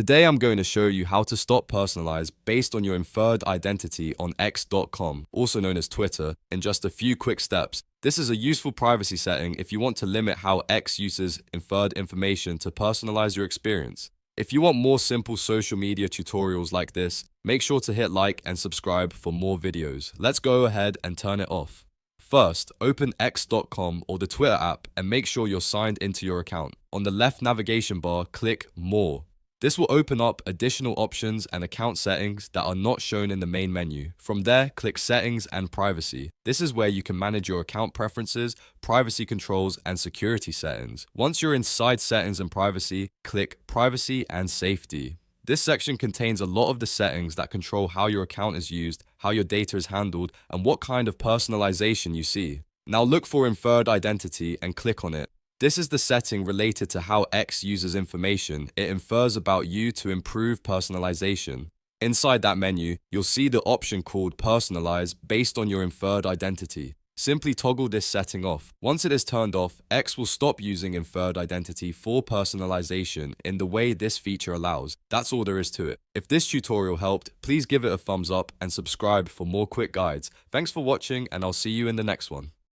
Today I'm going to show you how to stop Personalize based on your inferred identity on x.com, also known as Twitter, in just a few quick steps. This is a useful privacy setting if you want to limit how X uses inferred information to personalize your experience. If you want more simple social media tutorials like this, make sure to hit like and subscribe for more videos. Let's go ahead and turn it off. First, open x.com or the Twitter app and make sure you're signed into your account. On the left navigation bar, click More. This will open up additional options and account settings that are not shown in the main menu. From there, click Settings and Privacy. This is where you can manage your account preferences, privacy controls, and security settings. Once you're inside Settings and Privacy, click Privacy and Safety. This section contains a lot of the settings that control how your account is used, how your data is handled, and what kind of personalization you see. Now look for Inferred Identity and click on it. This is the setting related to how X uses information it infers about you to improve personalization. Inside that menu, you'll see the option called Personalize based on your inferred identity. Simply toggle this setting off. Once it is turned off, X will stop using inferred identity for personalization in the way this feature allows. That's all there is to it. If this tutorial helped, please give it a thumbs up and subscribe for more quick guides. Thanks for watching, and I'll see you in the next one.